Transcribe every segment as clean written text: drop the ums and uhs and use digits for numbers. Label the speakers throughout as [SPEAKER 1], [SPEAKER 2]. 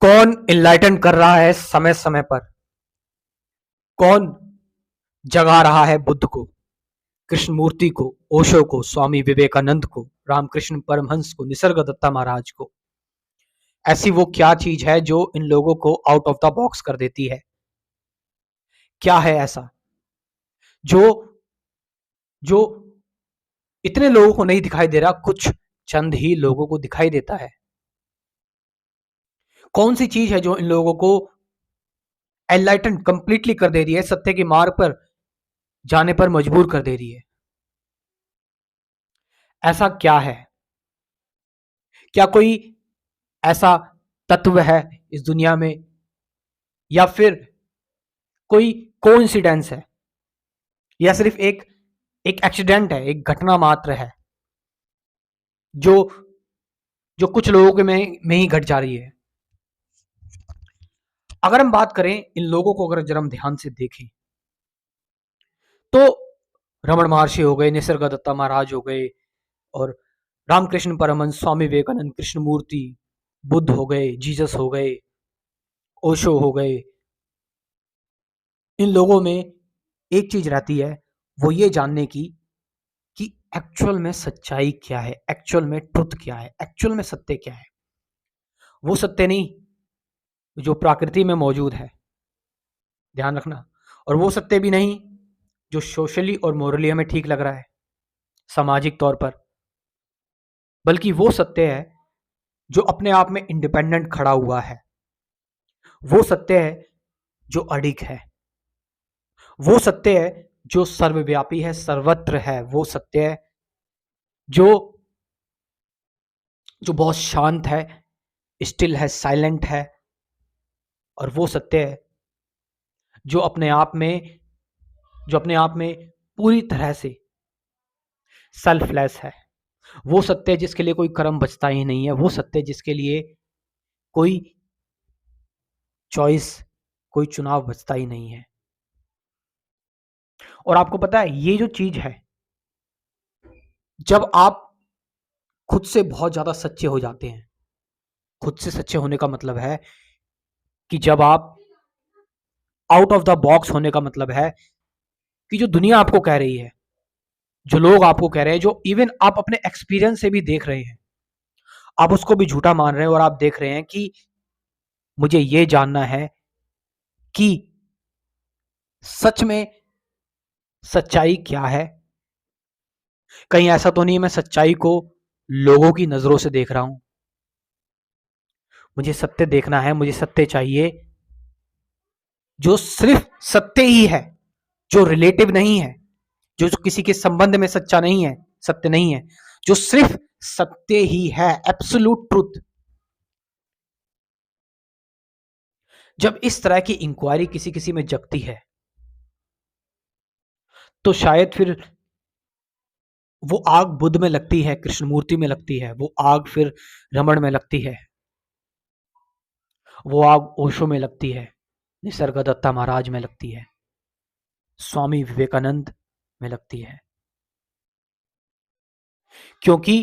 [SPEAKER 1] कौन इनलाइटन कर रहा है समय समय पर? कौन जगा रहा है बुद्ध को, कृष्णमूर्ति को, ओशो को, स्वामी विवेकानंद को, रामकृष्ण परमहंस को, निसर्ग दत्ता महाराज को? ऐसी वो क्या चीज है जो इन लोगों को आउट ऑफ द बॉक्स कर देती है? क्या है ऐसा जो जो इतने लोगों को नहीं दिखाई दे रहा, कुछ चंद ही लोगों को दिखाई देता है? कौन सी चीज है जो इन लोगों को एनलाइटन कंप्लीटली कर दे रही है, सत्य के मार्ग पर जाने पर मजबूर कर दे रही है? ऐसा क्या है? क्या कोई ऐसा तत्व है इस दुनिया में, या फिर कोई कोइंसिडेंस है, या सिर्फ एक एक एक्सीडेंट है, एक घटना मात्र है जो जो कुछ लोगों के में ही घट जा रही है? अगर हम बात करें इन लोगों को, अगर जरा हम ध्यान से देखें तो रमन महर्षि हो गए, निसर्ग दत्ता महाराज हो गए, और रामकृष्ण परमहंस, स्वामी विवेकानंद, कृष्णमूर्ति, बुद्ध हो गए, जीसस हो गए, ओशो हो गए, इन लोगों में एक चीज रहती है, वो ये जानने की कि एक्चुअल में सच्चाई क्या है, एक्चुअल में ट्रुथ क्या है, एक्चुअल में सत्य क्या है। वो सत्य नहीं जो प्रकृति में मौजूद है, ध्यान रखना, और वो सत्य भी नहीं जो सोशली और मोरली हमें ठीक लग रहा है सामाजिक तौर पर, बल्कि वो सत्य है जो अपने आप में इंडिपेंडेंट खड़ा हुआ है। वो सत्य है जो अडिग है। वो सत्य है जो सर्वव्यापी है, सर्वत्र है। वो सत्य है जो जो बहुत शांत है, स्टिल है, साइलेंट है। और वो सत्य है जो अपने आप में पूरी तरह से सेल्फलेस है। वो सत्य जिसके लिए कोई कर्म बचता ही नहीं है। वो सत्य जिसके लिए कोई चॉइस, कोई चुनाव बचता ही नहीं है। और आपको पता है ये जो चीज है, जब आप खुद से बहुत ज्यादा सच्चे हो जाते हैं, खुद से सच्चे होने का मतलब है कि जब आप आउट ऑफ द बॉक्स होने का मतलब है कि जो दुनिया आपको कह रही है, जो लोग आपको कह रहे हैं, जो इवन आप अपने एक्सपीरियंस से भी देख रहे हैं, आप उसको भी झूठा मान रहे हैं, और आप देख रहे हैं कि मुझे ये जानना है कि सच में सच्चाई क्या है। कहीं ऐसा तो नहीं मैं सच्चाई को लोगों की नजरों से देख रहा हूं? मुझे सत्य देखना है, मुझे सत्य चाहिए जो सिर्फ सत्य ही है, जो रिलेटिव नहीं है, जो किसी के संबंध में सच्चा नहीं है, सत्य नहीं है, जो सिर्फ सत्य ही है, एब्सोल्यूट ट्रुथ। जब इस तरह की इंक्वायरी किसी किसी में जगती है, तो शायद फिर वो आग बुद्ध में लगती है, कृष्णमूर्ति में लगती है, वो आग फिर रमण में लगती है, वो आग ओशो में लगती है, निसर्ग दत्ता महाराज में लगती है, स्वामी विवेकानंद में लगती है। क्योंकि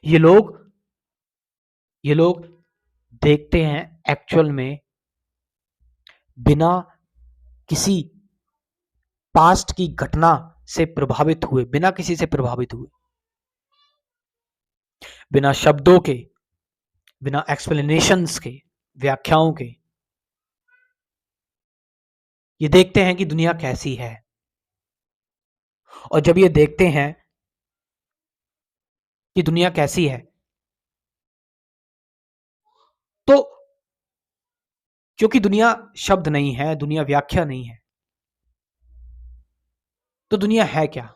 [SPEAKER 1] ये लोग देखते हैं एक्चुअल में बिना किसी पास्ट की घटना से प्रभावित हुए, बिना किसी से प्रभावित हुए, बिना शब्दों के, बिना एक्सप्लेनेशंस के, व्याख्याओं के, ये देखते हैं कि दुनिया कैसी है। और जब ये देखते हैं कि दुनिया कैसी है, तो क्योंकि दुनिया शब्द नहीं है, दुनिया व्याख्या नहीं है, तो दुनिया है क्या?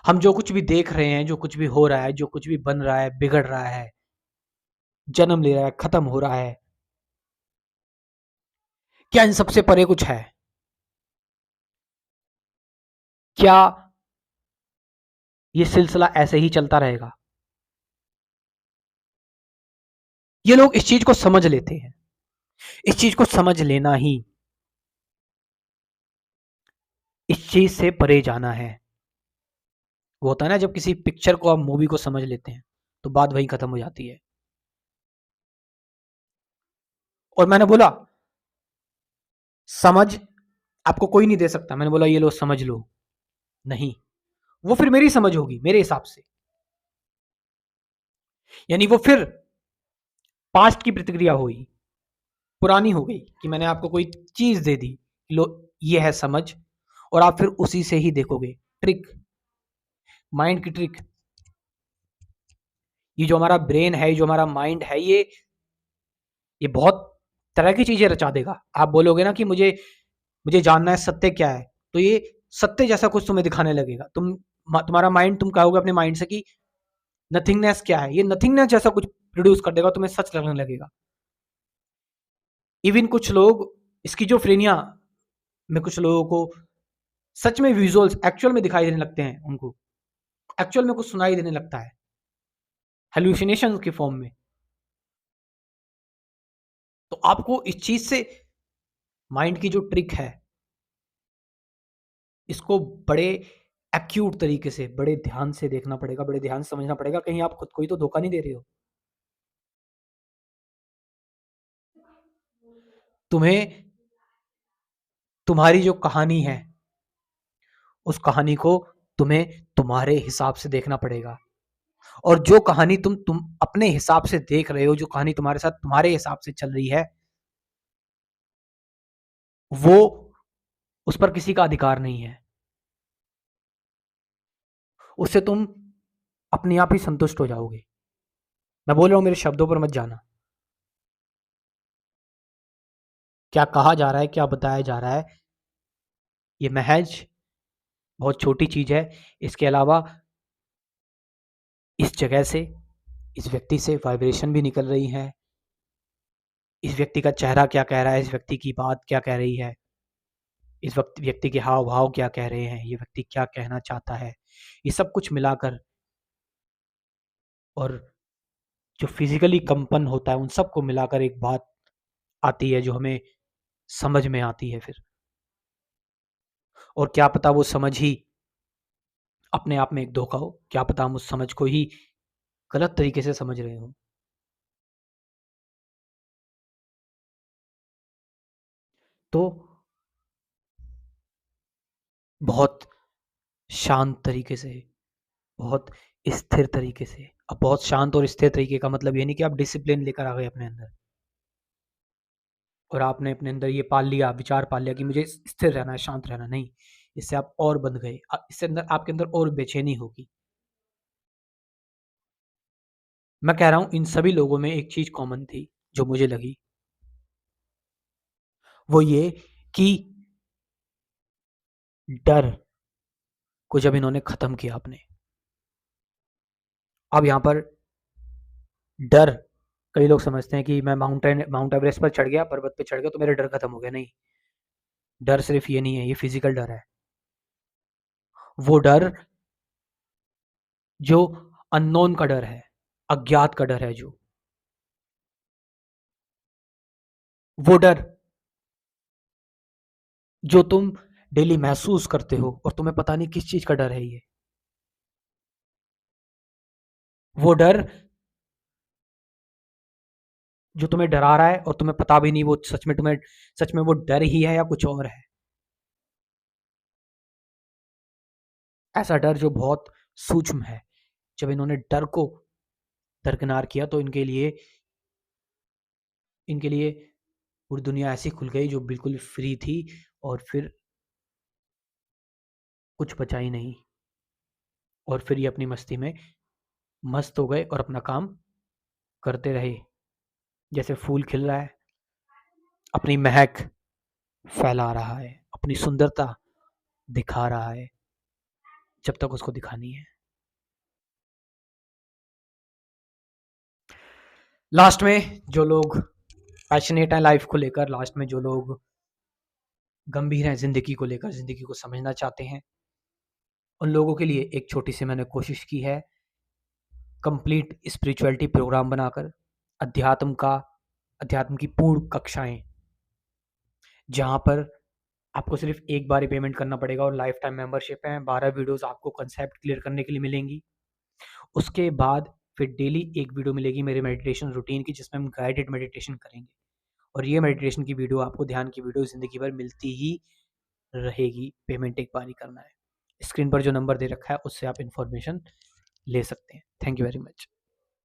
[SPEAKER 1] हम जो कुछ भी देख रहे हैं, जो कुछ भी हो रहा है, जो कुछ भी बन रहा है, बिगड़ रहा है, जन्म ले रहा है, खत्म हो रहा है, क्या इन सबसे परे कुछ है? क्या ये सिलसिला ऐसे ही चलता रहेगा? ये लोग इस चीज को समझ लेते हैं। इस चीज को समझ लेना ही इस चीज से परे जाना है। वो होता है ना, जब किसी पिक्चर को आप मूवी को समझ लेते हैं तो बात वहीं खत्म हो जाती है। और मैंने बोला समझ आपको कोई नहीं दे सकता, मैंने बोला ये लो समझ लो, नहीं, वो फिर मेरी समझ होगी मेरे हिसाब से, यानी वो फिर पास्ट की प्रतिक्रिया हुई, पुरानी हो गई कि मैंने आपको कोई चीज दे दी, लो ये है समझ, और आप फिर उसी से ही देखोगे। ट्रिक, माइंड की ट्रिक, ये जो हमारा ब्रेन है, जो हमारा माइंड है, ये बहुत तरह की चीजें रचा देगा। आप बोलोगे ना कि मुझे मुझे जानना है सत्य क्या है, तो ये सत्य जैसा कुछ तुम्हें दिखाने लगेगा। तुम्हारा माइंड, तुम कहोगे अपने माइंड से कि नथिंगनेस क्या है, ये नथिंगनेस जैसा कुछ प्रोड्यूस कर देगा, तुम्हें सच लगने लगेगा। इवन कुछ लोग स्किज़ोफ्रेनिया में, कुछ लोगों को सच में विजुअल्स एक्चुअल में दिखाई देने लगते हैं, उनको एक्चुअल में कुछ सुनाई देने लगता है हेलुसिनेशन के फॉर्म में। तो आपको इस चीज से, माइंड की जो ट्रिक है, इसको बड़े एक्यूट तरीके से, बड़े ध्यान से देखना पड़ेगा, बड़े ध्यान से समझना पड़ेगा, कहीं आप खुद को ही तो धोखा नहीं दे रहे हो। तुम्हें तुम्हारी जो कहानी है, उस कहानी को तुम्हें तुम्हारे हिसाब से देखना पड़ेगा। और जो कहानी तुम अपने हिसाब से देख रहे हो, जो कहानी तुम्हारे साथ तुम्हारे हिसाब से चल रही है, वो उस पर किसी का अधिकार नहीं है। उससे तुम अपने आप ही संतुष्ट हो जाओगे। मैं बोल रहा हूं, मेरे शब्दों पर मत जाना। क्या कहा जा रहा है, क्या बताया जा रहा है, ये महज बहुत छोटी चीज है। इसके अलावा इस जगह से, इस व्यक्ति से वाइब्रेशन भी निकल रही है। इस व्यक्ति का चेहरा क्या कह रहा है, इस व्यक्ति की बात क्या कह रही है, इस वक्त व्यक्ति के हाव भाव क्या कह रहे हैं, ये व्यक्ति क्या कहना चाहता है, ये सब कुछ मिलाकर, और जो फिजिकली कंपन होता है, उन सबको मिलाकर एक बात आती है जो हमें समझ में आती है फिर। और क्या पता वो समझ ही अपने आप में एक धोखा हो, क्या पता हम उस समझ को ही गलत तरीके से समझ रहे हो। तो बहुत शांत तरीके से, बहुत स्थिर तरीके से, अब बहुत शांत और स्थिर तरीके का मतलब ये नहीं कि आप डिसिप्लिन लेकर आ गए अपने अंदर और आपने अपने अंदर ये पाल लिया, विचार पाल लिया कि मुझे स्थिर रहना है, शांत रहना नहीं। इससे आप और बंध गए, इससे अंदर आपके अंदर और बेचैनी होगी। मैं कह रहा हूं इन सभी लोगों में एक चीज कॉमन थी जो मुझे लगी, वो ये कि डर को जब इन्होंने खत्म किया अपने, अब यहां पर डर, कई लोग समझते हैं कि मैं माउंट एवरेस्ट पर चढ़ गया, पर्वत पे चढ़ गया तो मेरा डर खत्म हो गया। नहीं, डर सिर्फ ये नहीं है, ये फिजिकल डर है। वो डर जो अननोन का डर है, अज्ञात का डर है, वो डर जो तुम डेली महसूस करते हो और तुम्हें पता नहीं किस चीज का डर है ये, वो डर जो तुम्हें डरा रहा है और तुम्हें पता भी नहीं वो सच में वो डर ही है या कुछ और है। ऐसा डर जो बहुत सूक्ष्म है। जब इन्होंने डर को दरकिनार किया तो इनके लिए पूरी दुनिया ऐसी खुल गई जो बिल्कुल फ्री थी, और फिर कुछ बचा ही नहीं, और फिर ये अपनी मस्ती में मस्त हो गए और अपना काम करते रहे। जैसे फूल खिल रहा है, अपनी महक फैला रहा है, अपनी सुंदरता दिखा रहा है जब तक उसको दिखानी है। लास्ट में जो लोग पैशनेट हैं लाइफ को लेकर, लास्ट में जो लोग गंभीर हैं जिंदगी को लेकर, जिंदगी को समझना चाहते हैं, उन लोगों के लिए एक छोटी सी मैंने कोशिश की है, कंप्लीट स्पिरिचुअलिटी प्रोग्राम बनाकर, अध्यात्म का अध्यात्म की पूर्ण कक्षाएं, जहां पर आपको सिर्फ एक बार ही पेमेंट करना पड़ेगा और लाइफ टाइम मेंबरशिप है। 12 वीडियोस आपको कंसेप्ट क्लियर करने के लिए मिलेंगी। उसके बाद फिर डेली एक वीडियो मिलेगी मेरे मेडिटेशन रूटीन की, जिसमें हम गाइडेड मेडिटेशन करेंगे। और ये मेडिटेशन की वीडियो आपको, ध्यान की वीडियो ज़िंदगी भर मिलती ही रहेगी, पेमेंट एक बार ही करना है। स्क्रीन पर जो नंबर दे रखा है उससे आप इन्फॉर्मेशन ले सकते हैं। Thank you very much.